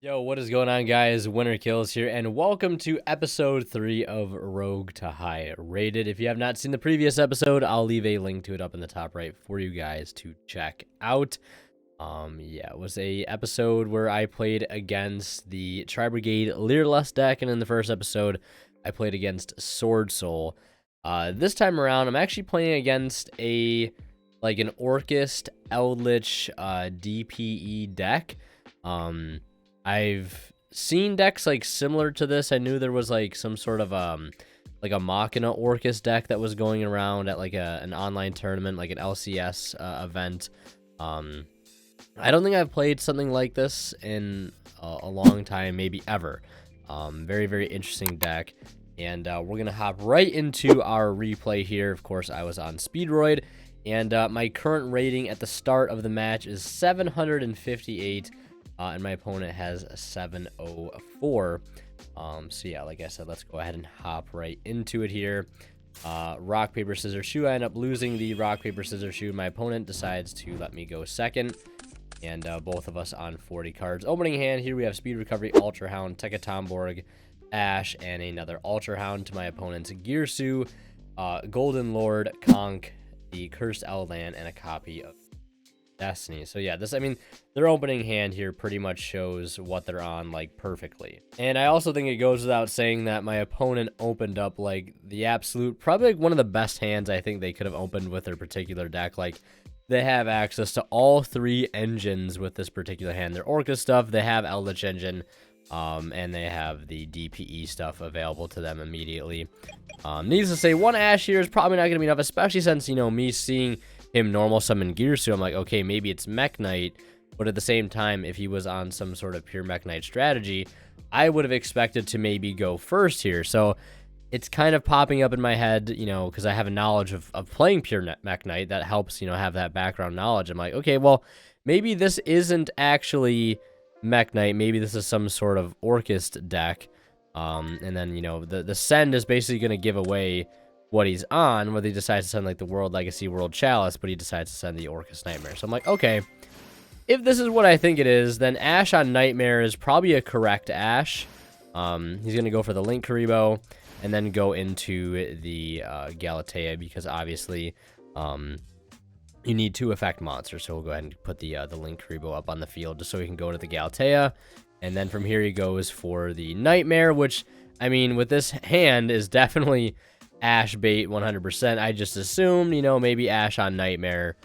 Yo, what is going on, guys? Winter Kills here, and welcome to episode 3 of Rogue to High Rated. If you have not seen the previous episode, I'll leave a link to it up in the top right for you guys to check out. It was a episode where I played against the Tri-Brigade Leerless deck, and in the first episode, I played against Sword Soul. This time around, I'm actually playing against an Orcust Eldlich DPE deck. I've seen decks similar to this. I knew there was some sort of a Machina Orcust deck that was going around at an online tournament, like an LCS event. I don't think I've played something like this in a long time, maybe ever. Very, very interesting deck. And we're going to hop right into our replay here. Of course, I was on Speedroid, and my current rating at the start of the match is 758. And my opponent has a 704. So yeah, like I said, let's go ahead and hop right into it here. Rock, paper, scissors, shoe. I end up losing the rock, paper, scissors, shoe. My opponent decides to let me go second. And both of us on 40 cards. Opening hand, here we have Speed Recovery, Ultra Hound, Tekka Tomborg, Ash, and another Ultra Hound to my opponent's Girsu, Golden Lord, Conch, the Cursed Eldland, and a copy of Destiny. So yeah, their opening hand here pretty much shows what they're on perfectly. And I also think it goes without saying that my opponent opened up the absolute, probably one of the best hands I think they could have opened with their particular deck. They have access to all three engines with this particular hand. Their Orca stuff, they have Eldlich engine, and they have the DPE stuff available to them immediately. Needless to say, one Ash here is probably not going to be enough, especially since, me seeing him normal summon Girsu, I'm like, okay, maybe it's Mech Knight, but at the same time, if he was on some sort of pure Mech Knight strategy, I would have expected to maybe go first here. So it's kind of popping up in my head, because I have a knowledge of playing pure Mech Knight that helps, have that background knowledge. I'm like, okay, well, maybe this isn't actually Mech Knight. Maybe this is some sort of Orcust deck. And then, the send is basically going to give away what he's on, whether he decides to send the World Legacy, World Chalice, but he decides to send the Orcust Nightmare. So I'm like, okay, if this is what I think it is, then Ash on Nightmare is probably a correct Ash. He's going to go for the Link Karibo and then go into the Galatea, because obviously you need to affect monsters. So we'll go ahead and put the Link Karibo up on the field just so he can go to the Galatea. And then from here he goes for the Nightmare, which, with this hand is definitely Ash bait 100%. I just assumed, maybe Ash on Nightmare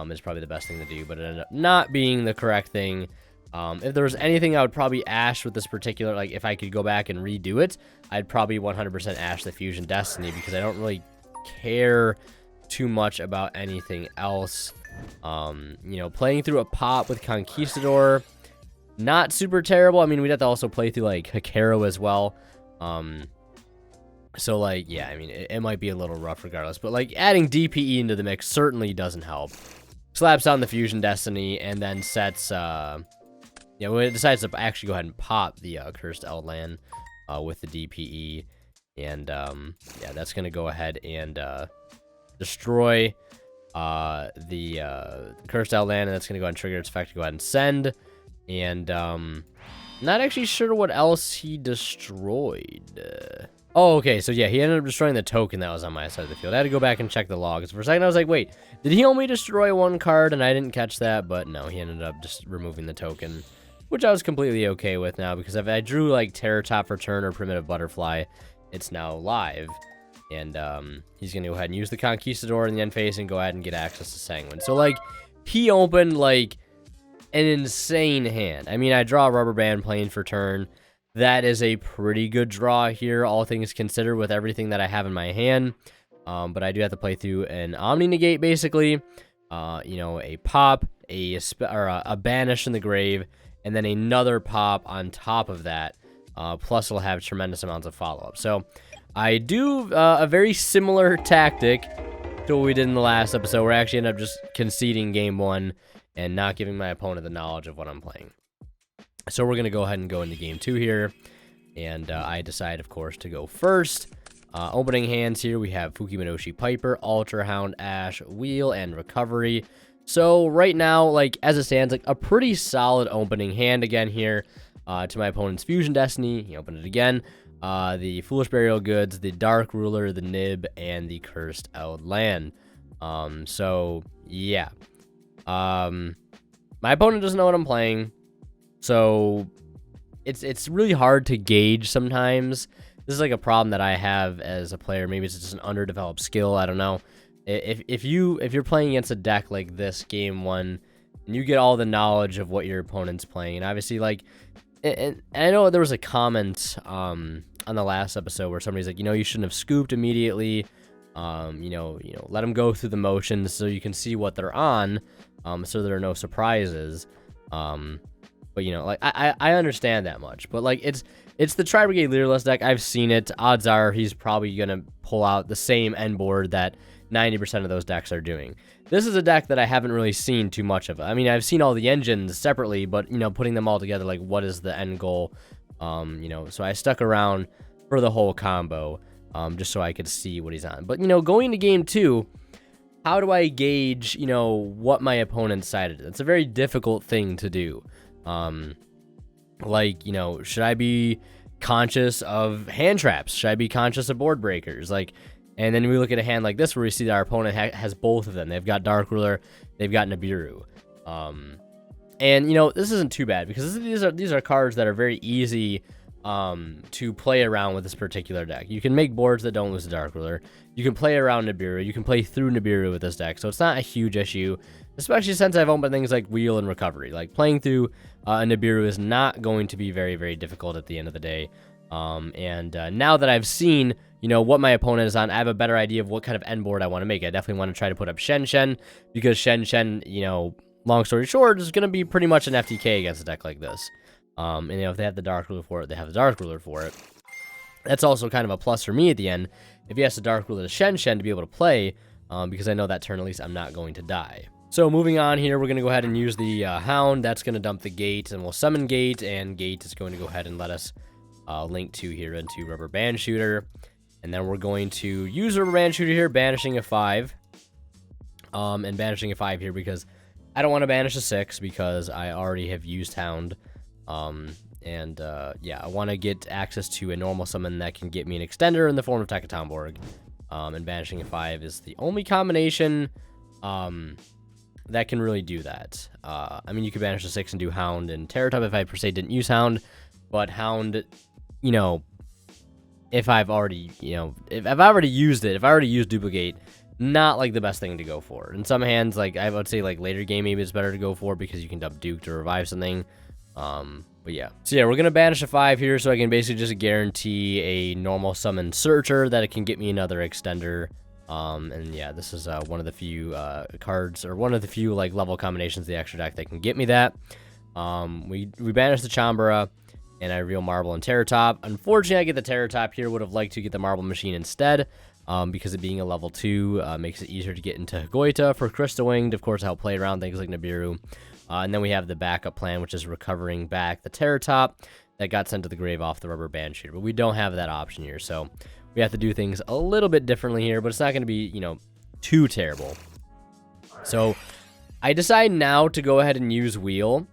is probably the best thing to do, but it ended up not being the correct thing. If there was anything I would probably Ash with this particular, if I could go back and redo it, I'd probably 100% Ash the Fusion Destiny, because I don't really care too much about anything else. Playing through a pop with Conquistador, not super terrible. We'd have to also play through Hikaru as well. So, yeah, it might be a little rough regardless. But, adding DPE into the mix certainly doesn't help. Slaps down the Fusion Destiny and then sets, when it decides to actually go ahead and pop the Cursed Eldland with the DPE. And, yeah, that's going to go ahead and destroy the Cursed Eldland. And that's going to go ahead and trigger its effect to go ahead and send. And, not actually sure what else he destroyed. Oh, okay, so yeah, he ended up destroying the token that was on my side of the field. I had to go back and check the logs. For a second, I was like, wait, did he only destroy one card? And I didn't catch that, but no, he ended up just removing the token, which I was completely okay with now, because if I drew, Terror Top Return or Primitive Butterfly, it's now live. And he's going to go ahead and use the Conquistador in the end phase and go ahead and get access to Sanguine. So, he opened, an insane hand. I draw a Rubber Band playing for turn. That is a pretty good draw here, all things considered, with everything that I have in my hand. But I do have to play through an Omni Negate, basically. A pop, a Banish in the grave, and then another pop on top of that. Plus, it'll have tremendous amounts of follow-up. So, I do a very similar tactic to what we did in the last episode, where I actually ended up just conceding game one and not giving my opponent the knowledge of what I'm playing. So we're going to go ahead and go into game 2 here, and I decide, of course, to go first. Opening hands here, we have Fukiminoshi Piper, Ultra Hound, Ash, Wheel, and Recovery. So right now, as it stands, a pretty solid opening hand again here. to my opponent's Fusion Destiny. You open it again. The Foolish Burial Goods, the Dark Ruler, the Nib, and the Cursed Eld Land. So, yeah. My opponent doesn't know what I'm playing, so it's really hard to gauge sometimes. This is like a problem that I have as a player. Maybe it's just an underdeveloped skill. I don't know. If you're playing against a deck like this game one, and you get all the knowledge of what your opponent's playing, and obviously like, and I know there was a comment on the last episode where somebody's like, you shouldn't have scooped immediately. Let them go through the motions so you can see what they're on, so there are no surprises. But like I understand that much, but like it's the Tri-Brigade Leaderless deck. I've seen it. Odds are he's probably gonna pull out the same end board that 90% of those decks are doing. This is a deck that I haven't really seen too much of. I mean, I've seen all the engines separately, but putting them all together, like what is the end goal? So I stuck around for the whole combo, just so I could see what he's on. But going to game 2, how do I gauge what my opponent's side is? It's a very difficult thing to do. Should I be conscious of hand traps? Should I be conscious of board breakers? And then we look at a hand like this where we see that our opponent has both of them. They've got Dark Ruler, they've got Nibiru. This isn't too bad because these are cards that are very easy to play around with this particular deck. You can make boards that don't lose the Dark Ruler. You can play around Nibiru. You can play through Nibiru with this deck, so it's not a huge issue, especially since I've opened things like Wheel and Recovery. Like, playing through a Nibiru is not going to be very, very difficult at the end of the day. Now that I've seen, what my opponent is on, I have a better idea of what kind of end board I want to make. I definitely want to try to put up Shen Shen, because Shen Shen, long story short, is going to be pretty much an FTK against a deck like this. If they have the Dark Ruler for it, they have the Dark Ruler for it. That's also kind of a plus for me at the end, if he has the Dark Ruler to Shen Shen to be able to play, because I know that turn at least I'm not going to die. So moving on here, we're going to go ahead and use the Hound. That's going to dump the Gate, and we'll summon Gate, and Gate is going to go ahead and let us link 2 here into Rubber Band Shooter. And then we're going to use Rubber Band Shooter here, banishing a 5. And banishing a 5 here because I don't want to banish a 6 because I already have used Hound. I want to get access to a normal summon that can get me an extender in the form of Tekatomborg. And banishing a 5 is the only combination that can really do that. You could banish a 6 and do Hound and Terratop if I per se didn't use Hound, but Hound, if I've already, if I've already used it, if I already used Duplicate, not like the best thing to go for. In some hands, like I would say, like later game maybe it's better to go for because you can dump Duke to revive something. But yeah. So yeah, we're gonna banish a 5 here so I can basically just guarantee a normal summon Searcher that it can get me another extender. This is one of the few cards, or one of the few like level combinations of the extra deck that can get me that. We banish the Chambara, and I reveal Marble and Terratop. Unfortunately, I get the Terratop here. Would have liked to get the Marble Machine instead, because it being a level 2 makes it easier to get into Goita for Crystal Winged, of course, help play around things like Nibiru. And then we have the backup plan, which is recovering back the Terratop that got sent to the grave off the Rubber Band Shooter. But we don't have that option here, so we have to do things a little bit differently here, but it's not going to be, too terrible. So I decide now to go ahead and use Wheel.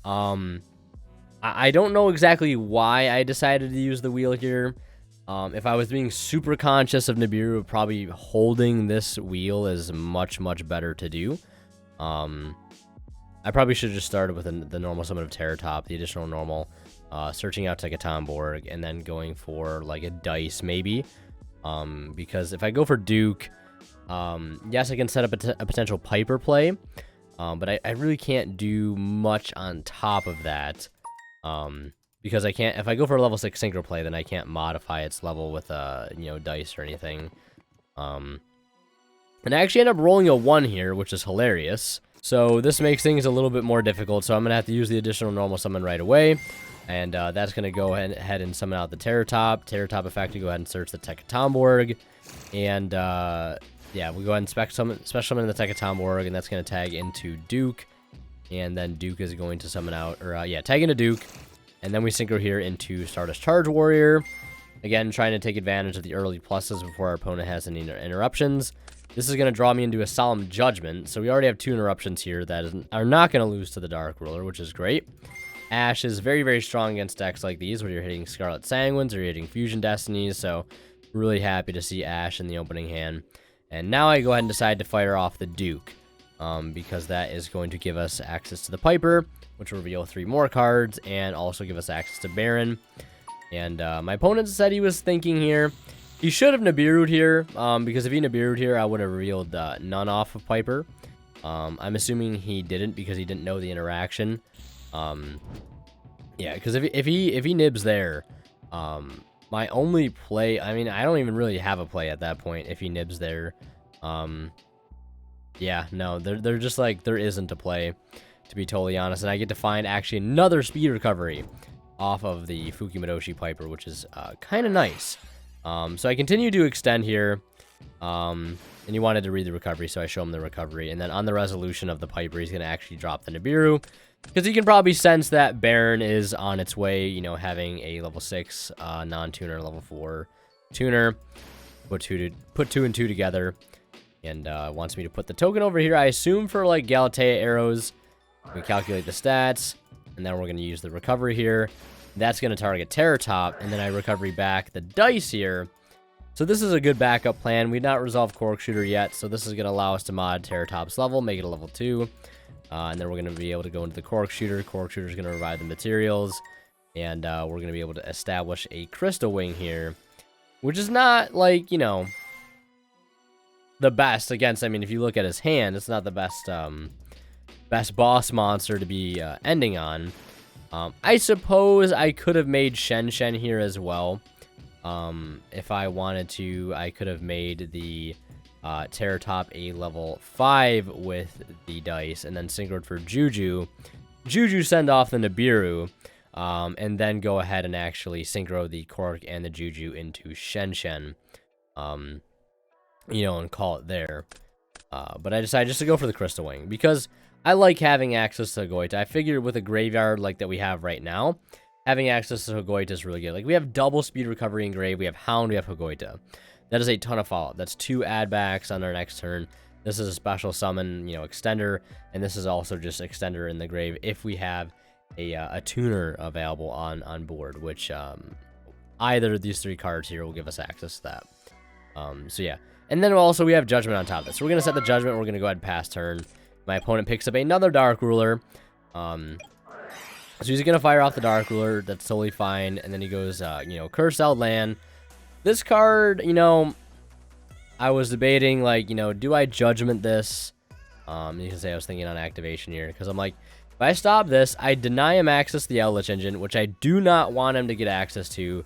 I don't know exactly why I decided to use the Wheel here. If I was being super conscious of Nibiru, probably holding this Wheel is much, much better to do. I probably should have just started with the normal summon of Terratop, the additional normal, searching out Tekatomborg, and then going for like a Dice maybe. Because if I go for Duke, yes, I can set up a potential Piper play, but I really can't do much on top of that. Because I can't, if I go for a level 6 synchro play, then I can't modify its level with Dice or anything. And I actually end up rolling a 1 here, which is hilarious. So this makes things a little bit more difficult, so I'm going to have to use the additional normal summon right away. And that's going to go ahead and summon out the Terratop. Terratop effect to go ahead and search the Tekatomborg. And we'll go ahead and special summon the Tekatomborg, and that's going to tag into Duke. And then Duke is going to summon out, tag into Duke. And then we synchro here into Stardust Charge Warrior. Again, trying to take advantage of the early pluses before our opponent has any interruptions. This is going to draw me into a Solemn Judgment. So we already have 2 interruptions here that are not going to lose to the Dark Ruler, which is great. Ash is very, very strong against decks like these, where you're hitting Scarlet Sanguines or you're hitting Fusion Destinies, so really happy to see Ash in the opening hand. And now I go ahead and decide to fire off the Duke, because that is going to give us access to the Piper, which will reveal 3 more cards, and also give us access to Baron. And my opponent said he was thinking here, he should have Nibiru'd here, because if he Nibiru'd here, I would have revealed none off of Piper. I'm assuming he didn't because he didn't know the interaction. Yeah, because if he nibs there, my only play, I mean, I don't even really have a play at that point if he nibs there. Yeah, no, they're just like, there isn't a play, to be totally honest. And I get to find actually another speed recovery off of the Fukimadoshi Piper, which is kind of nice. So I continue to extend here. And he wanted to read the recovery, so I show him the recovery. And then on the resolution of the Piper, he's going to actually drop the Nibiru, because he can probably sense that Baron is on its way, you know, having a level 6 non-tuner, level 4 tuner. Put two and two together, and wants me to put the token over here, I assume, for, like, Galatea arrows. We calculate the stats, and then we're going to use the recovery here. That's going to target Terror Top, and then I recovery back the dice here. So this is a good backup plan. We've not resolved Cork Shooter yet, so this is going to allow us to mod Terror Top's level, make it a level 2. And then we're going to be able to go into the Cork Shooter. Cork Shooter is going to revive the materials, and we're going to be able to establish a Crystal Wing here, which is not, like, you know, the best against, I mean, if you look at his hand, it's not the best, best boss monster to be ending on. I suppose I could have made Shen Shen here as well. If I wanted to, I could have made the Terror Top a level 5 with the dice, and then synchroed for Juju. Juju send off the Nibiru, and then go ahead and actually synchro the Cork and the Juju into Shen Shen, you know, and call it there. But I decided just to go for the Crystal Wing, because I like having access to Goita. I figured with a graveyard like that we have right now, having access to Goita is really good. Like, we have double speed recovery in grave, we have Hound, we have Goita. That is a ton of follow-up. That's 2 add-backs on our next turn. This is a special summon, you know, extender, and this is also just extender in the grave if we have a tuner available on board, which either of these 3 cards here will give us access to that. So yeah. And then also we have Judgment on top of this. So we're going to set the Judgment. We're going to go ahead and pass turn. My opponent picks up another Dark Ruler. So he's going to fire off the Dark Ruler. That's totally fine. And then he goes, you know, Curse Land. This card, you know, I was debating, like, you know, do I Judgment this? You can say I was thinking on activation here, because I'm like, if I stop this, I deny him access to the Eldlich engine, which I do not want him to get access to,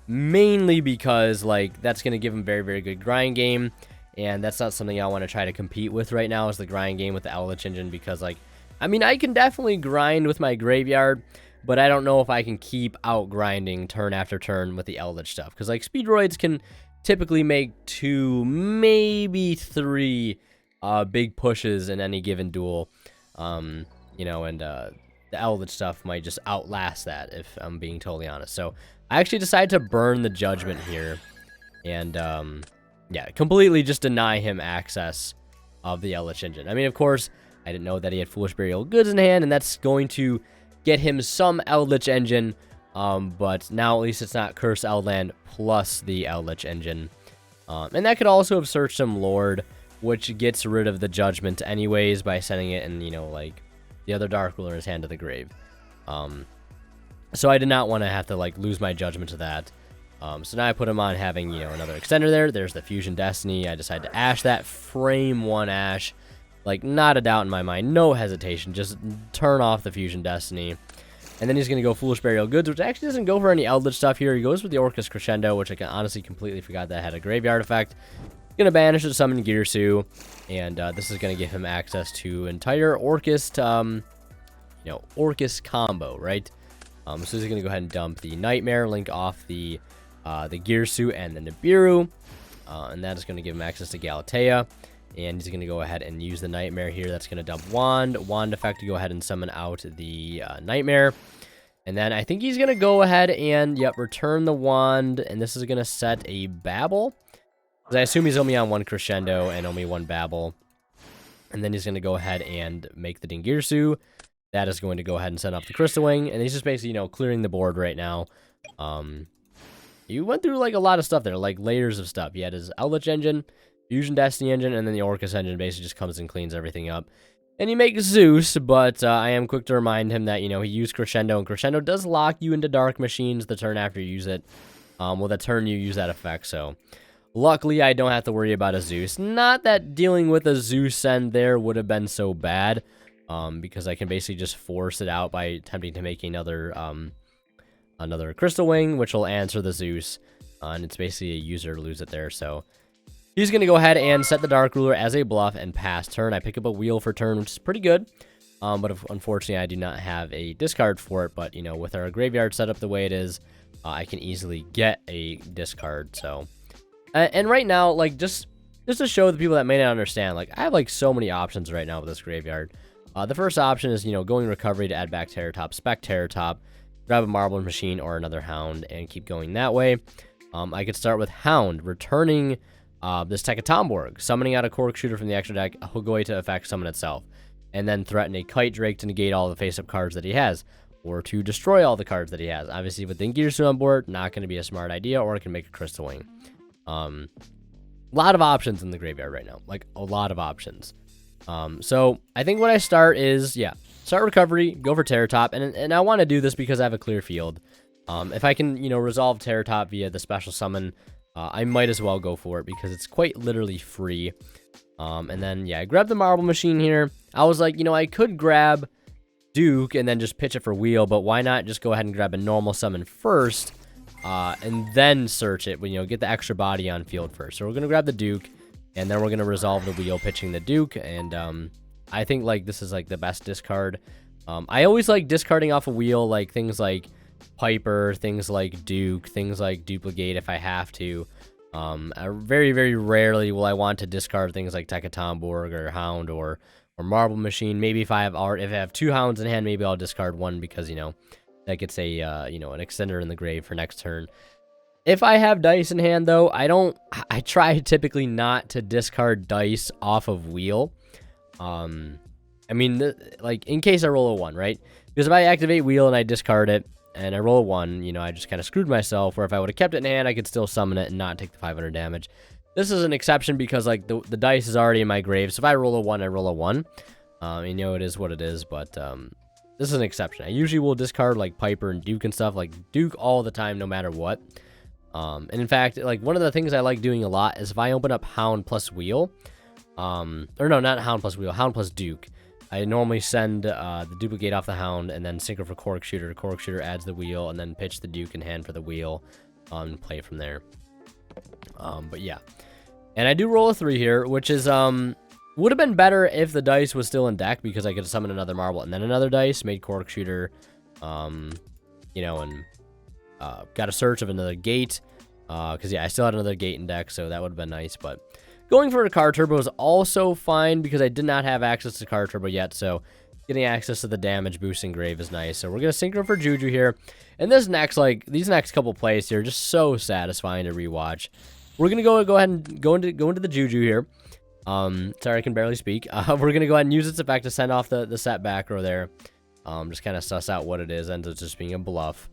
mainly because, like, that's going to give him very, very good grind game, and that's not something I want to try to compete with right now, is the grind game with the Eldlich engine, because, like, I mean, I can definitely grind with my graveyard, but I don't know if I can keep out grinding turn after turn with the Eldlich stuff, because, like, Speedroids can typically make 2, maybe 3 big pushes in any given duel, you know, and the Eldlich stuff might just outlast that, if I'm being totally honest. So I actually decided to burn the Judgment here, and yeah, completely just deny him access of the Eldlich engine. I mean, of course, I didn't know that he had Foolish Burial Goods in hand, and that's going to get him some Eldlich engine, but now at least it's not Curse Eldland plus the Eldlich engine. And that could also have searched some Lord, which gets rid of the Judgment anyways by sending it in, you know, like, the other Dark Ruler in his hand to the grave. So I did not want to have to, like, lose my Judgment to that. So now I put him on having, you know, another extender there. There's the Fusion Destiny. I decided to Ash that. Frame 1 Ash. Like, not a doubt in my mind. No hesitation. Just turn off the Fusion Destiny. And then he's going to go Foolish Burial Goods, which actually doesn't go for any Eldlich stuff here. He goes with the Orcust Crescendo, which I can honestly completely forgot that had a graveyard effect. Going to banish the summon Girsu, and this is going to give him access to entire Orcust, you know, Orcust combo, right? So he's going to go ahead and dump the Nightmare, link off the Girsu and the Nibiru, and that is going to give him access to Galatea. And he's going to go ahead and use the Nightmare here. That's going to dump Wand effect to go ahead and summon out the Nightmare. And then I think he's going to go ahead and, yep, return the Wand. And this is going to set a Babel, because I assume he's only on 1 Crescendo and only 1 Babel. And then he's going to go ahead and make the Dingirsu. that is going to go ahead and send off the Crystal Wing, and he's just basically, you know, clearing the board right now. You went through, like, a lot of stuff there, like, layers of stuff. You had his Eldlich engine, Fusion Destiny engine, and then the Orcust engine basically just comes and cleans everything up. And you make Zeus, but I am quick to remind him that, you know, he used Crescendo, and Crescendo does lock you into Dark Machines the turn after you use it. Well, the turn you use that effect, so luckily I don't have to worry about a Zeus. Not that dealing with a Zeus end there would have been so bad, because I can basically just force it out by attempting to make another Crystal Wing, which will answer the Zeus, and it's basically a user lose it there, so he's going to go ahead and set the Dark Ruler as a bluff and pass turn. I pick up a wheel for turn, which is pretty good, but unfortunately I do not have a discard for it, but, you know, with our graveyard set up the way it is, I can easily get a discard, so. And right now, like, just to show the people that may not understand, like, I have, like, so many options right now with this graveyard. The first option is, you know, going recovery to add back Terror Top, spec Terror Top, grab a Marble Machine or another Hound, and keep going that way. I could start with Hound, returning this Tekatomborg, summoning out a Cork Shooter from the extra deck, Hogoi to effect summon itself, and then threaten a Kite Drake to negate all the face-up cards that he has, or to destroy all the cards that he has. Obviously, with Ingirsu on board, not going to be a smart idea, or it can make a Crystal Wing. A lot of options in the graveyard right now, like a lot of options. So I think what I start is, yeah, start recovery, go for Terror Top, and I want to do this because I have a clear field. If I can, you know, resolve Terror Top via the special summon, I might as well go for it because it's quite literally free. And then, yeah, I grabbed the Marble Machine here. I was like, you know, I could grab Duke and then just pitch it for wheel, but why not just go ahead and grab a normal summon first, and then search it when, you know, get the extra body on field first. So we're going to grab the Duke, and then we're going to resolve the wheel pitching the Duke, and I think, like, this is, like, the best discard. I always like discarding off a wheel, like, things like Piper, things like Duke, things like Duplicate if I have to. Very, very rarely will I want to discard things like Tekatomborg or Hound or Marble Machine. Maybe if I have two Hounds in hand, maybe I'll discard one because, you know, that gets a, you know, an extender in the grave for next turn. If I have dice in hand, though, I try typically not to discard dice off of wheel. I mean, like, in case I roll a 1, right? Because if I activate wheel and I discard it, and I roll a 1, you know, I just kind of screwed myself, where if I would have kept it in hand, I could still summon it and not take the 500 damage. This is an exception because, like, the dice is already in my grave, so if I roll a 1, I roll a 1. You know, it is what it is, but this is an exception. I usually will discard, like, Piper and Duke and stuff, like Duke all the time, no matter what. And in fact, like, one of the things I like doing a lot is if I open up Hound plus Wheel, or no, not Hound plus Wheel, Hound plus Duke, I normally send the Duplicate off the Hound and then synchro for Cork Shooter. Cork Shooter adds the wheel and then pitch the Duke in hand for the wheel, and play from there. But yeah. And I do roll a 3 here, which is, would have been better if the dice was still in deck because I could have summoned another marble and then another dice, made Cork Shooter, you know, and got a search of another gate. Because, yeah, I still had another gate in deck, so that would have been nice, but going for a Card Turbo is also fine because I did not have access to Card Turbo yet, so getting access to the damage boost engrave is nice. So we're going to synchro for Juju here. And this next, like, these next couple plays here are just so satisfying to rewatch. We're going to go ahead and go into the Juju here. Sorry, I can barely speak. We're going to go ahead and use its effect to send off the set back row there. Just kind of suss out what it is, ends up just being a bluff.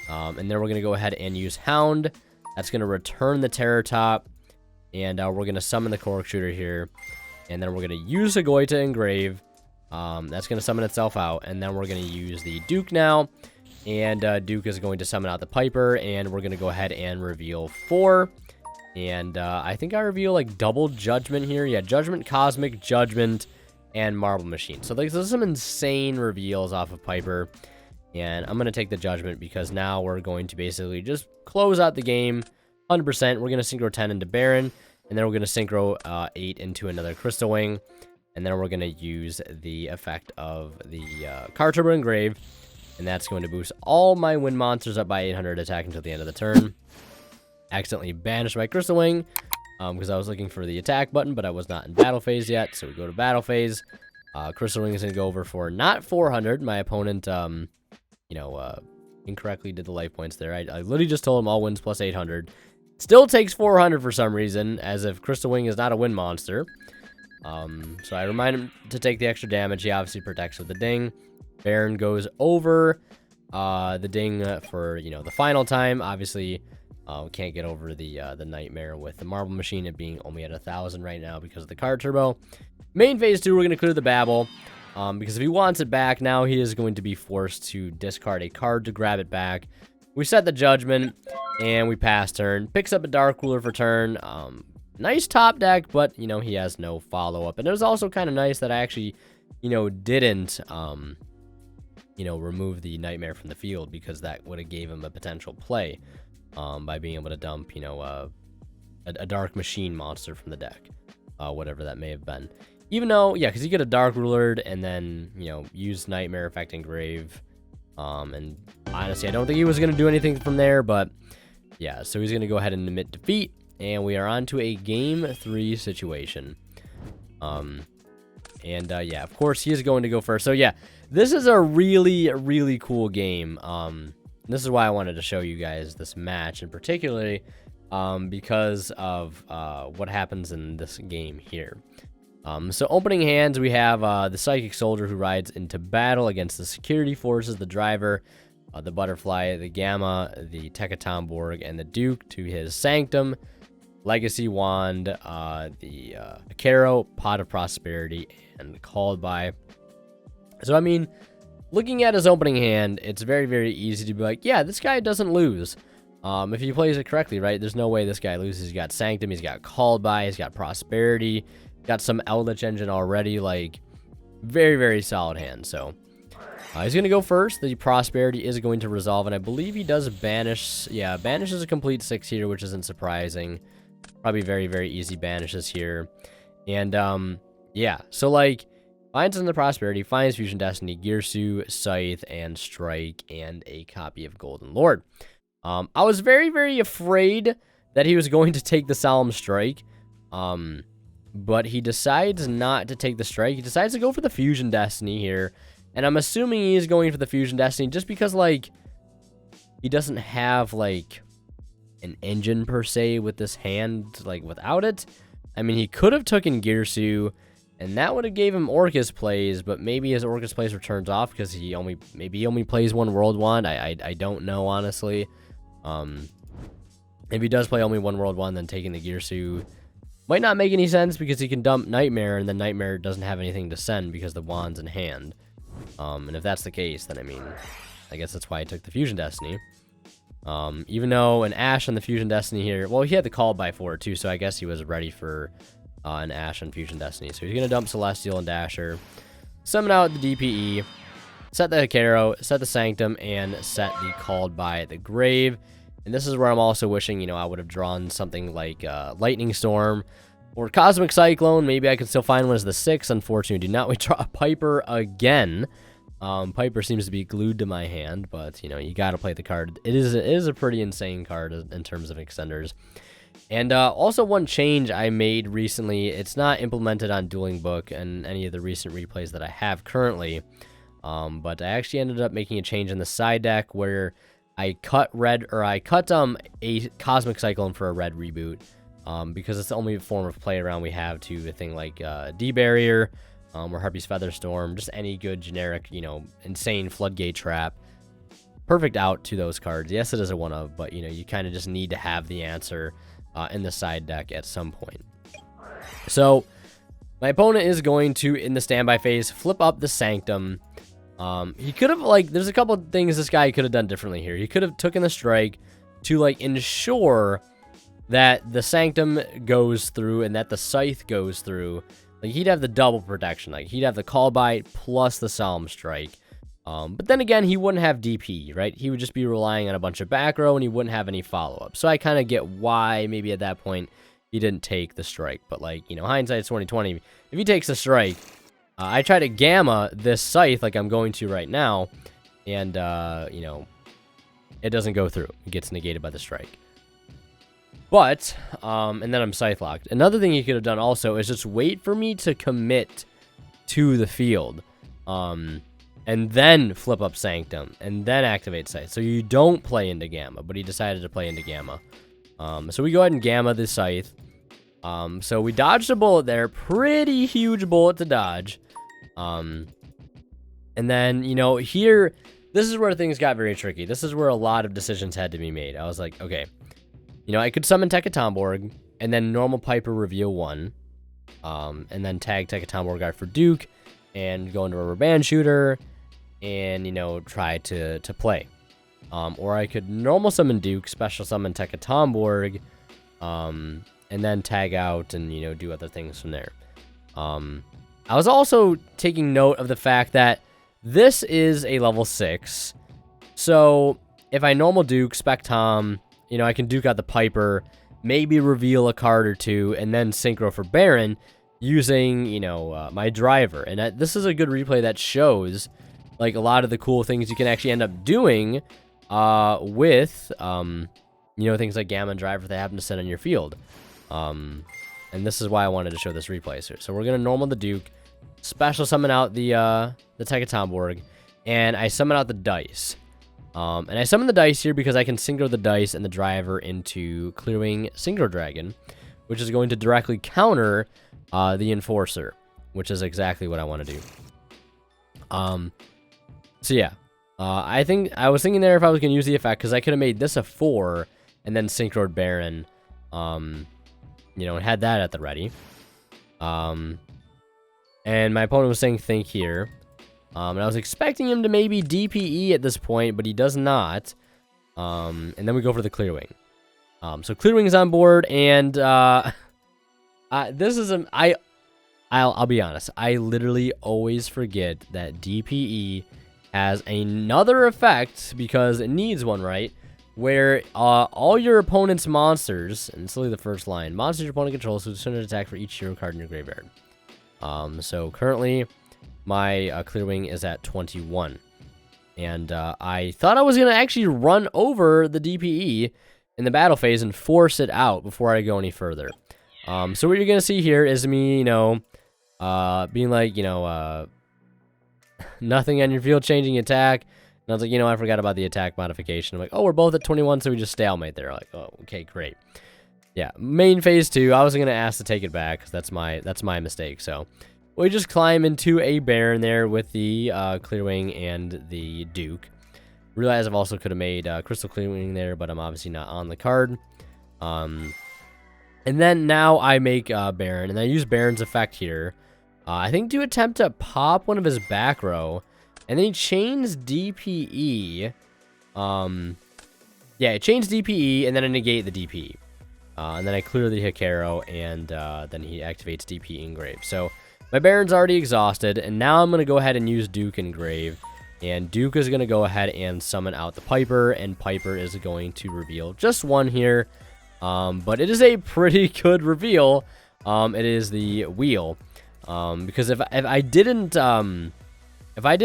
And then we're going to go ahead and use Hound. That's going to return the Terror Top. And we're going to summon the Cork Shooter here. And then we're going to use a Goita Engrave. That's going to summon itself out. And then we're going to use the Duke now. And Duke is going to summon out the Piper. And we're going to go ahead and reveal 4. And I think I reveal, like, double Judgment here. Yeah, Judgment, Cosmic, Judgment, and Marble Machine. So, like, there's some insane reveals off of Piper. And I'm going to take the Judgment because now we're going to basically just close out the game 100%. We're going to Synchro 10 into Baron. And then we're going to Synchro 8 into another Crystal Wing. And then we're going to use the effect of the Card Turbo Engrave. And that's going to boost all my Wind Monsters up by 800 attack until the end of the turn. Accidentally banished my Crystal Wing because I was looking for the attack button, but I was not in battle phase yet. So we go to battle phase. Crystal Wing is going to go over for not 400. My opponent, you know, incorrectly did the life points there. I literally just told him all wins plus 800. Still takes 400 for some reason, as if Crystal Wing is not a win monster. So I remind him to take the extra damage. He obviously protects with the ding. Baron goes over the ding for, the final time. Obviously, we can't get over the nightmare with the marble machine, it being only at 1,000 right now because of the card turbo. Main phase 2, we're going to clear the Babel, because if he wants it back, now he is going to be forced to discard a card to grab it back. We set the Judgment, and we pass turn. Picks up a Dark Ruler for turn. Nice top deck, but, he has no follow-up. And it was also kind of nice that I actually, didn't, remove the Nightmare from the field, because that would have gave him a potential play by being able to dump, a Dark Machine monster from the deck, whatever that may have been. Even though, yeah, because he could have Dark Rulered and then, use Nightmare Effect Engrave. And honestly, I don't think he was going to do anything from there, but yeah, so he's going to go ahead and admit defeat, and we are on to a Game 3 situation. Yeah, of course, he is going to go first. So yeah, this is a really, really cool game. This is why I wanted to show you guys this match, and particularly because of what happens in this game here. So opening hands, we have the Psychic Soldier who rides into battle against the Security Forces, the Driver, the Butterfly, the Gamma, the Tekatomborg, and the Duke to his Sanctum, Legacy Wand, the Acaro, Pot of Prosperity, and Called By. So, I mean, looking at his opening hand, it's very, very easy to be like, yeah, this guy doesn't lose. If he plays it correctly, right? There's no way this guy loses. He's got Sanctum, he's got Called By, he's got Prosperity, got some Eldlich engine already, like, very, very solid hand. So, he's going to go first. The Prosperity is going to resolve, and I believe he does Banish. Yeah, Banish is a complete 6 here, which isn't surprising. Probably very, very easy banishes here. And, yeah, so, like, finds in the Prosperity, finds Fusion Destiny, Girsu, Scythe, and Strike, and a copy of Golden Lord. I was very, very afraid that he was going to take the Solemn Strike, but he decides not to take the Strike. He decides to go for the Fusion Destiny here, and I'm assuming he's going for the Fusion Destiny just because, like, he doesn't have, like, an engine per se with this hand, like, without it. I mean, he could have taken Girsu, and that would have gave him Orcust plays, but maybe his Orcust plays were turned off because he only plays one World Wand. I don't know, honestly. If he does play only one World Wand, then taking the Girsu might not make any sense because he can dump Nightmare, and then Nightmare doesn't have anything to send because the Wand's in hand. And if that's the case, then, I mean, I guess that's why I took the Fusion Destiny. Even though an Ash on the Fusion Destiny here, well, he had the Call By for it too, so I guess he was ready for an Ash on Fusion Destiny. So he's going to dump Celestial and Dasher, summon out the DPE, set the Acaro, set the Sanctum, and set the Called By the Grave. And this is where I'm also wishing, I would have drawn something like Lightning Storm or Cosmic Cyclone. Maybe I could still find one as the 6. Unfortunately, now we draw a Piper again. Piper seems to be glued to my hand, but, you got to play the card. It is a pretty insane card in terms of extenders. And also one change I made recently, it's not implemented on Dueling Book and any of the recent replays that I have currently, but I actually ended up making a change in the side deck where I cut a Cosmic Cyclone for a red reboot, because it's the only form of play around we have to a thing like D-Barrier, or Harpy's Featherstorm, just any good generic, insane Floodgate Trap. Perfect out to those cards. Yes, it is a one-of, but, you kind of just need to have the answer in the side deck at some point. So, my opponent is going to, in the standby phase, flip up the Sanctum. He could have, like, there's a couple of things this guy could have done differently here. He could have taken the Strike to, like, ensure that the Sanctum goes through and that the Scythe goes through. Like, he'd have the double protection. Like, he'd have the Call By plus the Solemn Strike. But then again, he wouldn't have DP, right? He would just be relying on a bunch of back row, and he wouldn't have any follow-up. So I kind of get why maybe at that point he didn't take the Strike. But, like, hindsight's 20/20. If he takes the Strike, I try to Gamma this Scythe like I'm going to right now, and, it doesn't go through. It gets negated by the Strike. But, and then I'm Scythe locked. Another thing he could have done also is just wait for me to commit to the field. And then flip up Sanctum, and then activate Scythe. So you don't play into Gamma, but he decided to play into Gamma. So we go ahead and Gamma the Scythe. So we dodged a bullet there. Pretty huge bullet to dodge. And And then, you know, here, this is where things got very tricky. This is where a lot of decisions had to be made. I was like, okay, you know, I could summon Tekatomborg, and then normal Piper reveal 1, and then tag Tekatomborg out for Duke, and go into a rubber band shooter, and, you know, try to play. Or I could normal summon Duke, special summon Tekatomborg, and then tag out and, you know, do other things from there. I was also taking note of the fact that this is a level 6, so if I normal Duke, Spec Tom, you know, I can Duke out the Piper, maybe reveal a card or 2, and then Synchro for Baron using, you know, my driver. And this is a good replay that shows, like, a lot of the cool things you can actually end up doing with, you know, things like Gamma and Driver that happen to sit on your field. And this is why I wanted to show this replay. So we're going to normal the Duke, special summon out the Tekatomborg, and I summon out the dice. And I summon the dice here because I can synchro the dice and the driver into Clearwing Synchro Dragon, which is going to directly counter the Enforcer, which is exactly what I want to do. So yeah, I think I was thinking there if I was going to use the effect, because I could have made this a 4 and then synchroed Baron, you know, and had that at the ready. And my opponent was saying think here. And I was expecting him to maybe DPE at this point, but he does not. And then we go for the Clearwing. So Clearwing is on board, and this is I'll be honest. I literally always forget that DPE has another effect, because it needs one, right? Where all your opponent's monsters, and it's literally the first line, monsters your opponent controls, so send an attack for each hero card in your graveyard. So currently, my Clearwing is at 21. And I thought I was going to actually run over the DPE in the battle phase and force it out before I go any further. So what you're going to see here is me, you know, being like, you know, nothing on your field, changing attack. And I was like, you know, I forgot about the attack modification. I'm like, oh, we're both at 21, so we just stalemate there. Like, oh, okay, great. Yeah, main phase 2, I was going to ask to take it back, because that's my mistake. So we just climb into a Baron there with the Clearwing and the Duke. Realize I've also could have made Crystal Clearwing there, but I'm obviously not on the card. And then now I make Baron, and I use Baron's effect here. I think to attempt to pop one of his back row, and then he chains DPE. Yeah, it chains DPE, and then I negate the DPE. And then I clear the Hikaru, and then he activates DPE Engrave. So my Baron's already exhausted, and now I'm going to go ahead and use Duke Engrave. And Duke is going to go ahead and summon out the Piper, and Piper is going to reveal just 1 here. But it is a pretty good reveal. It is the wheel. Because if I didn't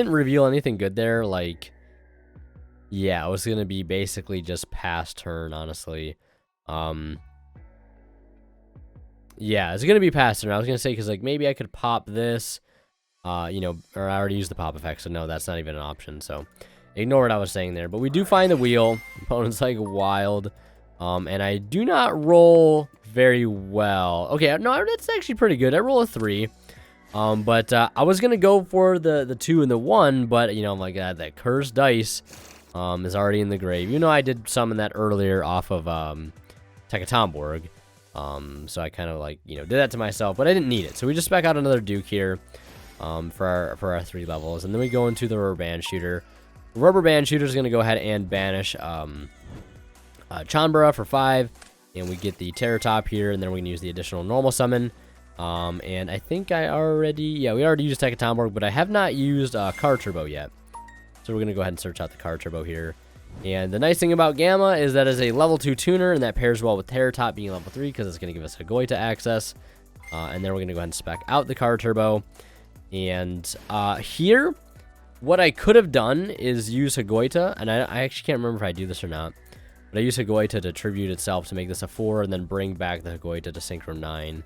reveal anything good there, like, yeah, it was gonna be basically just past turn, honestly. Yeah, it's gonna be past turn. I was gonna say, because like maybe I could pop this, you know, or I already used the pop effect, so no, that's not even an option. So ignore what I was saying there. But we do find the wheel. Opponent's like wild. And I do not roll very well. Okay, no, that's actually pretty good. I roll a 3. But I was gonna go for the 2 and the 1, but you know, like that cursed dice is already in the grave. You know, I did summon that earlier off of Tekatomborg. So I kind of like, you know, did that to myself, but I didn't need it. So we just spec out another Duke here for our 3 levels, and then we go into the rubber band shooter. The rubber band shooter is gonna go ahead and banish Chanbara for 5, and we get the Terror Top here, and then we can use the additional normal summon. And I think we already used Tekatomborg, but I have not used Car Turbo yet. So we're going to go ahead and search out the Car Turbo here. And the nice thing about Gamma is that it's a level 2 tuner, and that pairs well with Terror Top being level 3, because it's going to give us Hagoita access. And then we're going to go ahead and spec out the Car Turbo. And here, what I could have done is use Hagoita, and I actually can't remember if I do this or not. But I use Hagoita to tribute itself to make this a 4, and then bring back the Hagoita to Synchro 9.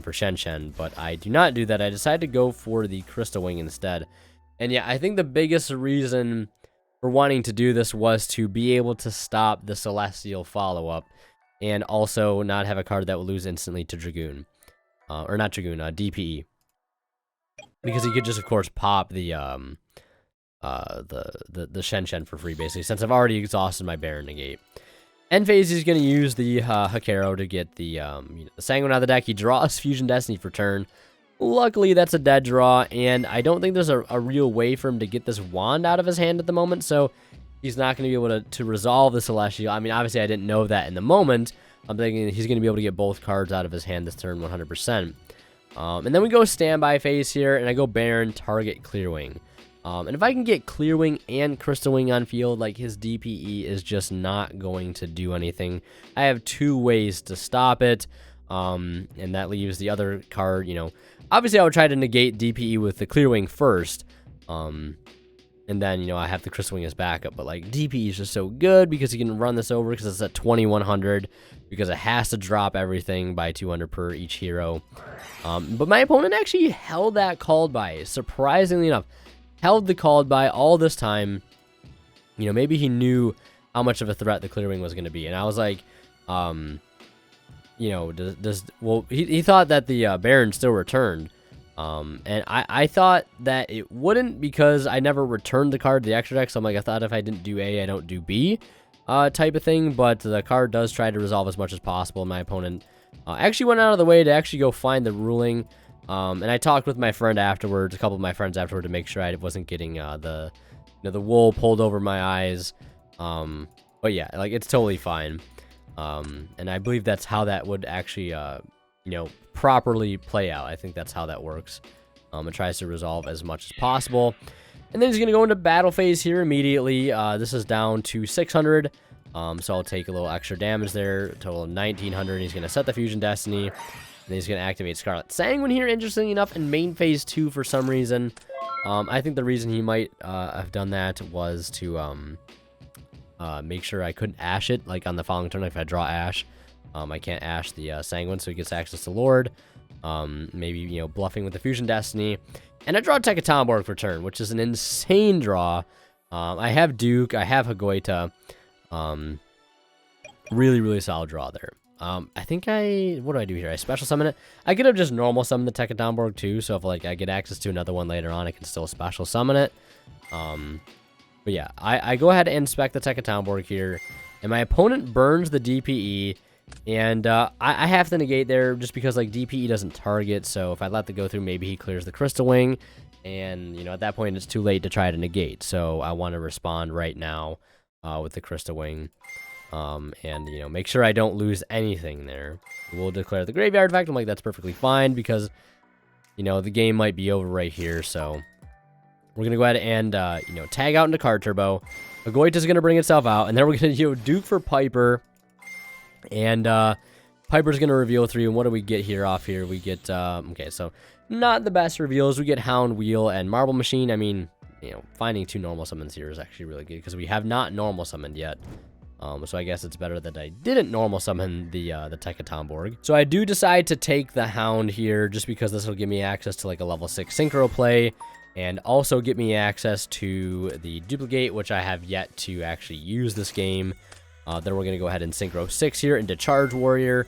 For Shen, but I do not do that. I decided to go for the Crystal Wing instead. And yeah, I think the biggest reason for wanting to do this was to be able to stop the Celestial follow-up, and also not have a card that will lose instantly to Dragoon. Or not Dragoon, DPE. because he could just, of course, pop the Shen Shen for free, basically, since I've already exhausted my Baron Negate. End phase, he's going to use the Hakero to get the, the Sanguine out of the deck. He draws Fusion Destiny for turn. Luckily, that's a dead draw, and I don't think there's a real way for him to get this wand out of his hand at the moment, so he's not going to be able to resolve the Celestial. I mean, obviously, I didn't know that in the moment. I'm thinking he's going to be able to get both cards out of his hand this turn 100%. And then we go standby phase here, and I go Baron, target Clearwing. And if I can get Clearwing and Crystal Wing on field, like, his DPE is just not going to do anything. I have 2 ways to stop it, and that leaves the other card, obviously I would try to negate DPE with the Clearwing first, and then, I have the Crystal Wing as backup, but, like, DPE is just so good because you can run this over because it's at 2100, because it has to drop everything by 200 per each hero. But my opponent actually held that called by, surprisingly enough. Held the called by all this time. Maybe he knew how much of a threat the Clearwing was going to be. And I was like, he thought that the Baron still returned. And I thought that it wouldn't because I never returned the card to the extra deck. So I'm like, I thought if I didn't do A, I don't do B type of thing. But the card does try to resolve as much as possible. My opponent actually went out of the way to actually go find the ruling. And I talked with my friend afterwards, a couple of my friends afterward, to make sure I wasn't getting the wool pulled over my eyes. But yeah, like, it's totally fine. And I believe that's how that would actually, properly play out. I think that's how that works. It tries to resolve as much as possible. And then he's going to go into battle phase here immediately. This is down to 600. So I'll take a little extra damage there, total of 1900. He's going to set the Fusion Destiny. And he's going to activate Scarlet Sanguine here, interestingly enough, in main phase 2 for some reason. I think the reason he might have done that was to make sure I couldn't Ash it, like, on the following turn. If I draw Ash, I can't Ash the Sanguine, so he gets access to Lord. Maybe, bluffing with the Fusion Destiny. And I draw Tekatomborg for turn, which is an insane draw. I have Duke, I have Hagoita. Really, really solid draw there. I think what do I do here? I special summon it. I could have just normal summoned the Tekatomborg too, so if, like, I get access to another one later on, I can still special summon it. But yeah, I go ahead and inspect the Tekatomborg here, and my opponent burns the DPE, and I have to negate there just because, like, DPE doesn't target, so if I let the go through, maybe he clears the Crystal Wing, and, at that point, it's too late to try to negate, so I want to respond right now with the Crystal Wing. And, make sure I don't lose anything there. We'll declare the graveyard effect. I'm like, that's perfectly fine because, the game might be over right here. So we're going to go ahead and, tag out into Card Turbo. Hagoita's going to bring itself out. And then we're going to, Duke for Piper. And, Piper's going to reveal 3. And what do we get here off here? We get, okay, so not the best reveals. We get Hound Wheel and Marble Machine. I mean, finding 2 normal summons here is actually really good because we have not normal summoned yet. So I guess it's better that I didn't normal summon the Tekatomborg. So I do decide to take the Hound here just because this will give me access to, like, a level 6 Synchro play and also get me access to the Duplicate, which I have yet to actually use this game. Then we're going to go ahead and Synchro 6 here into Charge Warrior.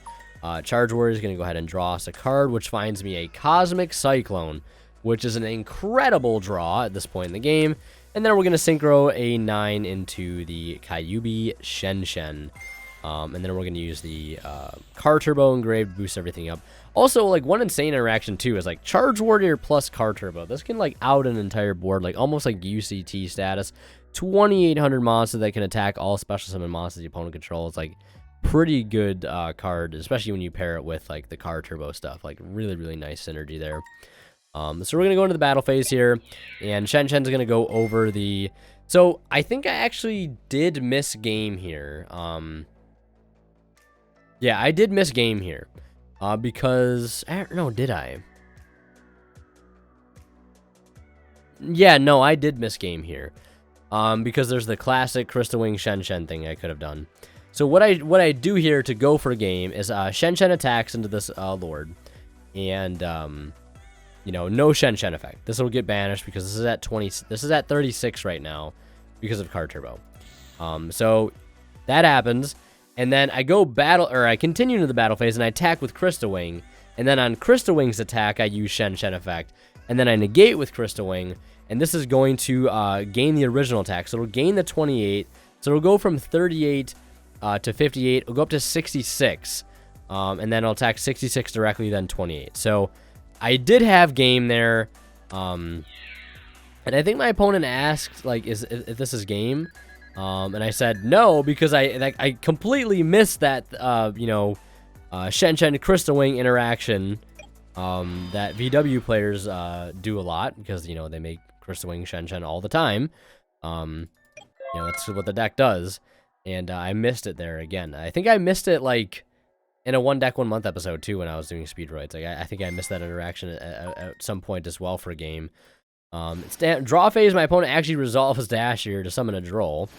Charge Warrior is going to go ahead and draw us a card, which finds me a Cosmic Cyclone, which is an incredible draw at this point in the game. And then we're going to Synchro a 9 into the Kyubi Shen Shen. And then we're going to use the Car Turbo Engraved to boost everything up. Also, like, one insane interaction, too, is, like, Charge Warrior plus Car Turbo. This can, like, out an entire board, like, almost like UCT status. 2,800 monsters that can attack all special summon monsters the opponent controls. Like, pretty good card, especially when you pair it with, like, the Car Turbo stuff. Like, really, really nice synergy there. So we're going to go into the battle phase here, and Shen Shen's going to go over the... So, I think I actually did miss game here. Yeah, I did miss game here, because... No, did I? Yeah, no, I did miss game here, because there's the classic Crystal Wing Shen Shen thing I could have done. So what I do here to go for game is Shen Shen attacks into this Lord, and... no Shen Shen effect. This will get banished because this is at 20. This is at 36 right now because of Card Turbo. So that happens, and then I go I continue into the battle phase and I attack with Crystal Wing, and then on Crystal Wing's attack I use Shen Shen effect, and then I negate with Crystal Wing, and this is going to gain the original attack. So it'll gain the 28. So it'll go from 38 to 58. It'll go up to 66, and then it'll attack 66 directly, then 28. So I did have game there, and I think my opponent asked, like, if this is game, and I said no, because I completely missed that, Shen Shen Crystal Wing interaction that VW players do a lot, because, they make Crystal Wing Shen Shen all the time. That's what the deck does, and I missed it there again. I think I missed it, like, in a 1 deck 1 month episode, too, when I was doing Speedroids. Like, I think I missed that interaction at some point as well for a game. Draw phase, my opponent actually resolves Dash here to summon a Droll,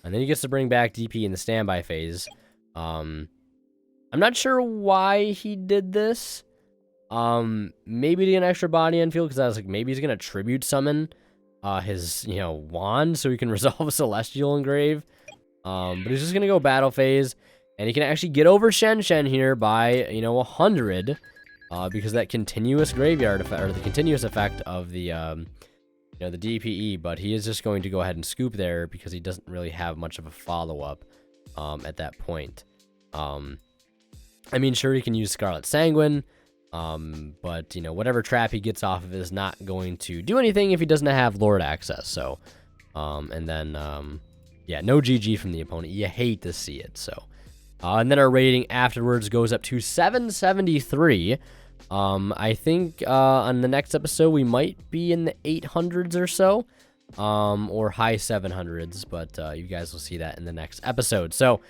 and then he gets to bring back DP in the standby phase. I'm not sure why he did this. Maybe to get an extra body on field, because I was like, maybe he's going to tribute summon his, wand so he can resolve a Celestial Engrave. But he's just going to go battle phase. And he can actually get over Shen Shen here by, 100, because that continuous graveyard effect, or the continuous effect of the, the DPE. But he is just going to go ahead and scoop there because he doesn't really have much of a follow-up at that point. I mean, sure, he can use Scarlet Sanguine, but, whatever trap he gets off of is not going to do anything if he doesn't have Lord access. So, and then, yeah, no GG from the opponent. You hate to see it, so. And then our rating afterwards goes up to 773. I think on the next episode we might be in the 800s or so, or high 700s, but you guys will see that in the next episode. So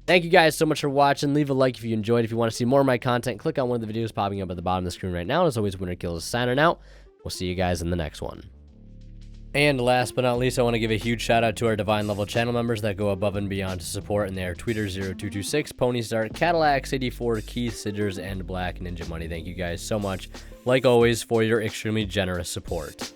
thank you guys so much for watching. Leave a like if you enjoyed. If you want to see more of my content, click on one of the videos popping up at the bottom of the screen right now. As always, Winner Kills signing out. We'll see you guys in the next one. And last but not least, I want to give a huge shout out to our Divine level channel members that go above and beyond to support, and they are Tweeter0226, Ponystart, Cadillac84, Keith, Sidgers, and Black Ninja Money. Thank you guys so much, like always, for your extremely generous support.